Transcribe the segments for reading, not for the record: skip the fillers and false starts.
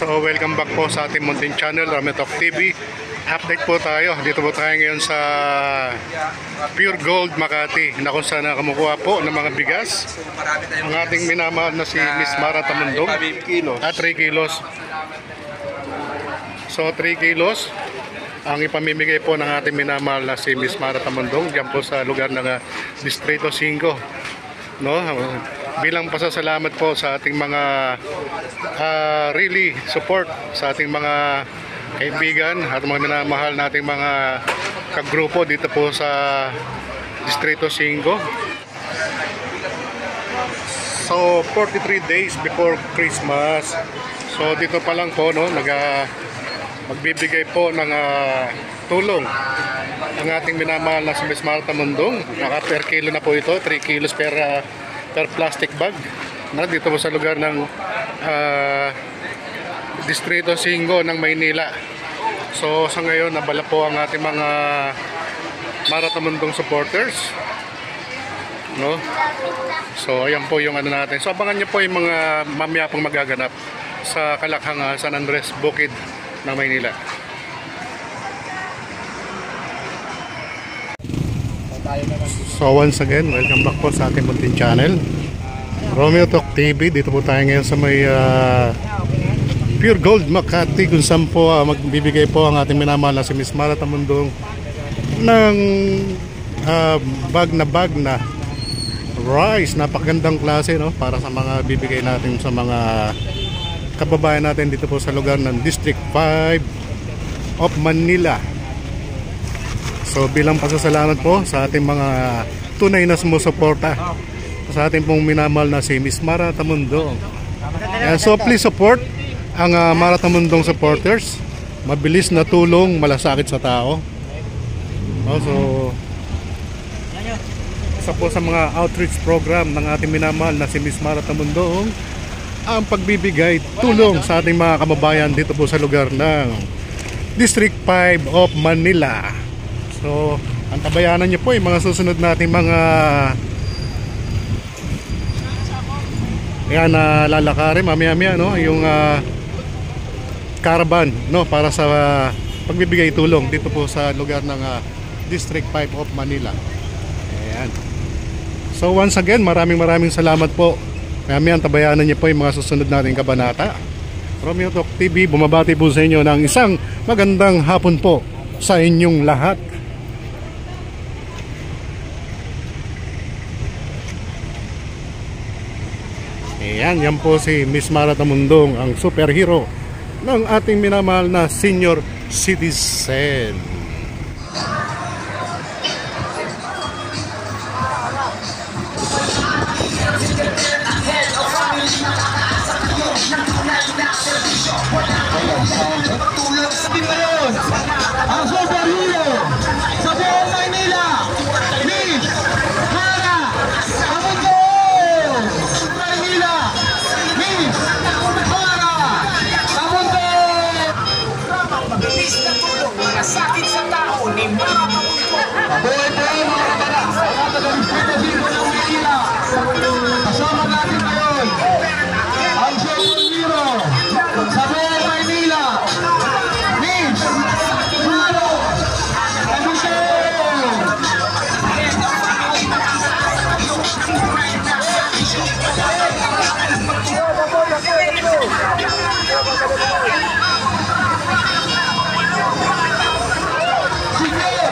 So welcome back po sa ating munting channel, Rametalk TV. Update po tayo. Dito po tayo ngayon sa Pure Gold Makati, na kung saan kumukuha po ng mga bigas ang ating minamahal na si Miss Mara Tamundong at 3 kilos. So 3 kilos ang ipamimigay po ng ating minamahal na si Miss Mara Tamundong diyan po sa lugar ng Distrito 5, no? Bilang pasasalamat po sa ating mga really support sa ating mga kaibigan at mga minamahal nating mga kagrupo dito po sa Distrito 5. So 43 days before Christmas. So dito pa lang po, no, magbibigay po ng tulong ang ating minamahal na si Miss Mara Tamundong. Naka per kilo na po ito, 3 kilos per plastic bag, na dito po sa lugar ng Distrito 5 ng Maynila. So sa ngayon nabala po ang ating mga Mara Tamundong supporters, no? So ayan po yung ano natin. So abangan nyo po yung mga mamaya pong magaganap sa Kalakhang San Andres Bukid ng Maynila. So once again, welcome back po sa ating munting channel, Rametalk TV. Dito po tayo ngayon sa may Pure Gold Makati, kung saan po magbibigay po ang ating minamahal na si Miss Mara Tamundong ng bag na rice. Napakagandang klase, no? Para sa mga bibigay natin sa mga kababayan natin dito po sa lugar ng District 5 of Manila. So bilang pasasalamat po sa ating mga tunay na sumusuporta sa ating pong minamahal na si Miss Mara Tamundong. So please support ang Mara Tamundong supporters. Mabilis na tulong, malasakit sa tao. So isa po sa mga outreach program ng ating minamahal na si Miss Mara Tamundong ang pagbibigay tulong sa ating mga kababayan dito po sa lugar ng District 5 of Manila. So, antabayanan niyo po yung mga susunod nating mga lalakarin mamaya-maya, no? Yung caravan, no? Para sa pagbibigay tulong dito po sa lugar ng District 5 of Manila. Ayan. So, once again, maraming salamat po. Mamaya antabayanan niyo po yung mga susunod nating kabanata. Rametalk TV, bumabati po sa inyo ng isang magandang hapon po sa inyong lahat. Ayan, yan po si Miss Mara Tamundong, ang superhero ng ating minamahal na senior citizen. Ang superhero sa buong Maynila, Miss Mara Tamundong! Maynila, Miss Mara Tamundong! Mabilis na tulong, malasakit sa tao ni Mara Tamundong. Mabuhay po mga kabarak sa Distrito 5 ng Maynila. Kasama natin ngayon ang superhero sa buong Maynila, Miss Mara Tamundong! Sige!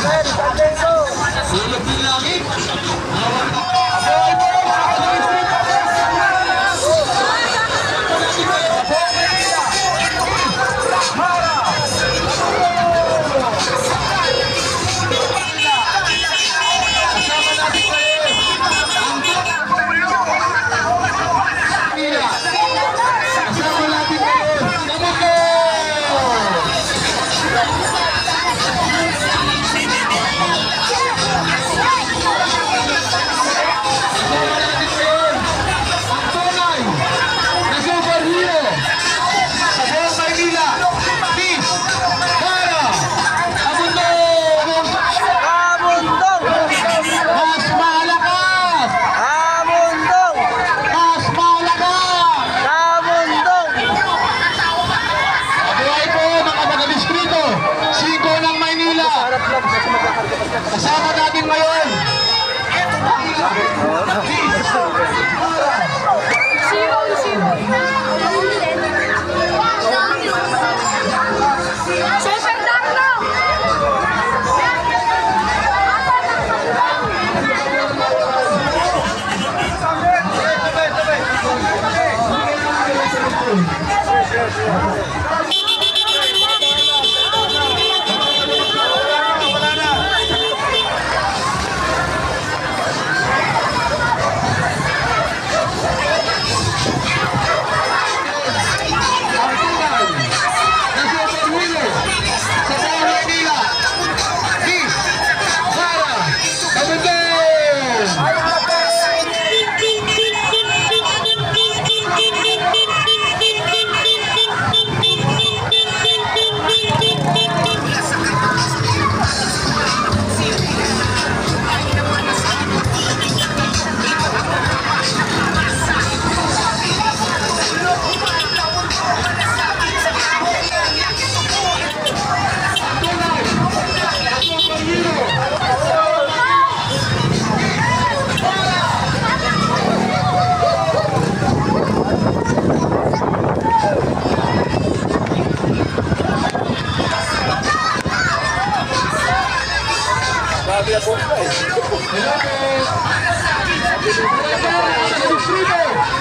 Sulog ng langit. Aboy po, kasama natin ngayon. Super Darno!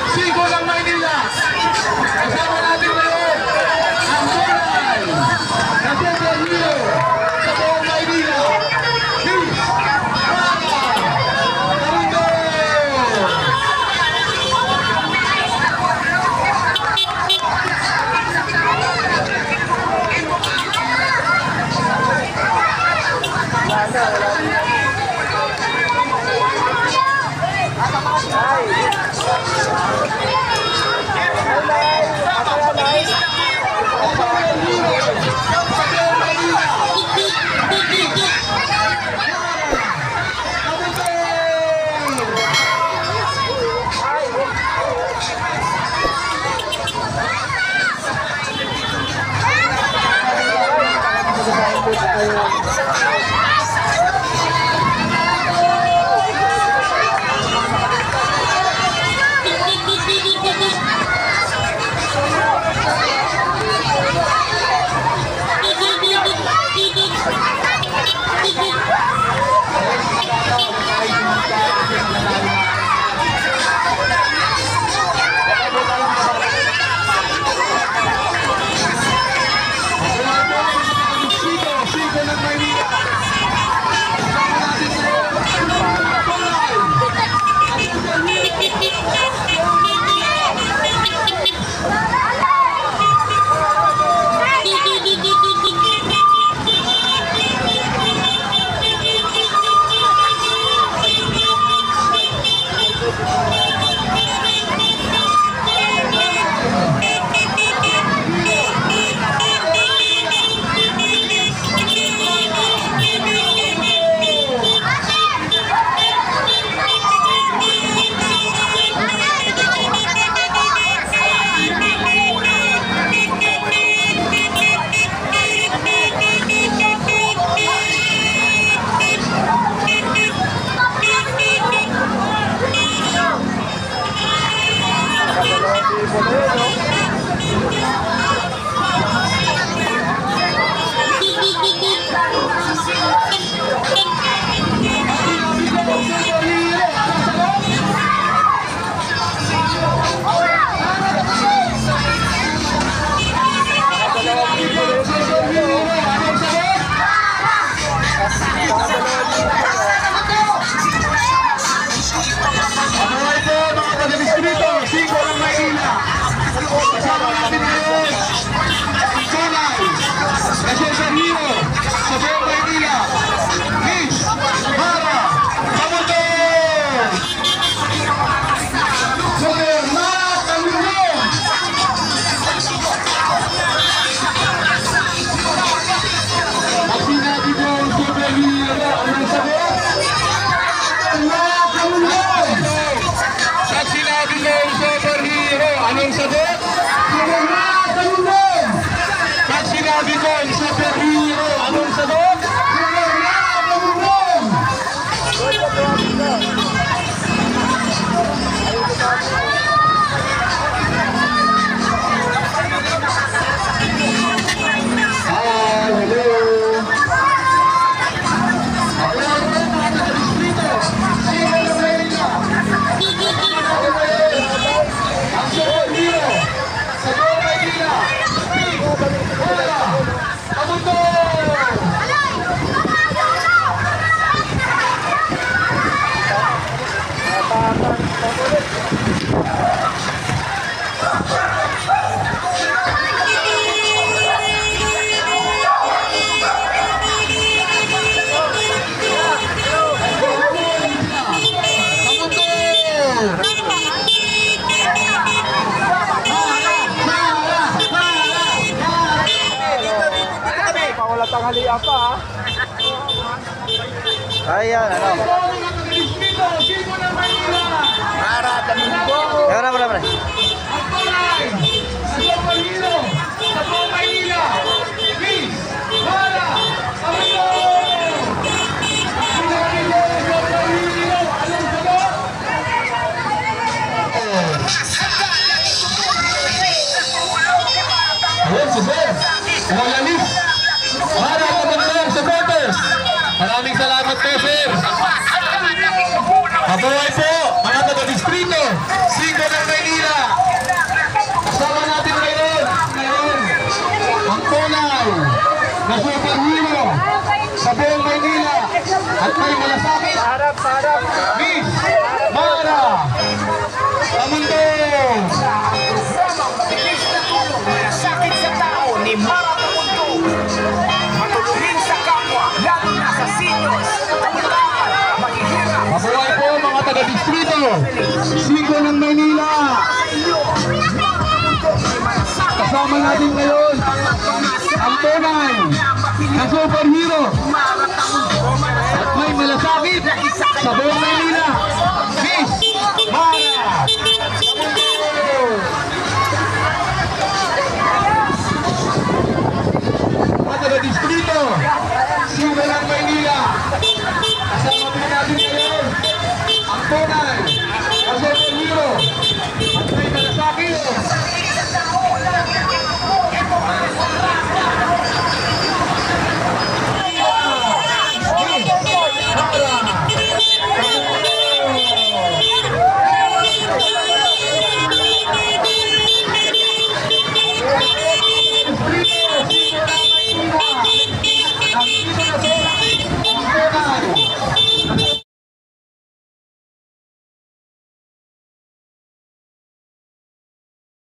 Sigo ng Maynila. Kasama natin ngayon ang tunay na superhero sa buong Maynila. Peace! Ayan, ano? Dito, Sigo ng Maynila. Wala. Ang tulay sa Maynila. Sa buong Maynila. Please, para, Pamilo! Ayan si Sir. Malalis. Para naman sa botes. Maraming salamat po, Sir. Mabuhay po, mga taga-distrito. Sigo ng Maynila. Kasama natin ngayon. Ang tunay na superhero sa buong Maynila. At may malasakit. Miss Mara Amundong. Mabilis na tulong na sakit sa tao ni Mara Tamundong. Matulungin sa kapwa, lalo na sa seniors. Kabataan, maghihirap. Mabuhay po mga taga-distrito. Sigo ng Maynila. Kasama natin ngayon ang tunay na superhero at may malasakit sa buong Maynila.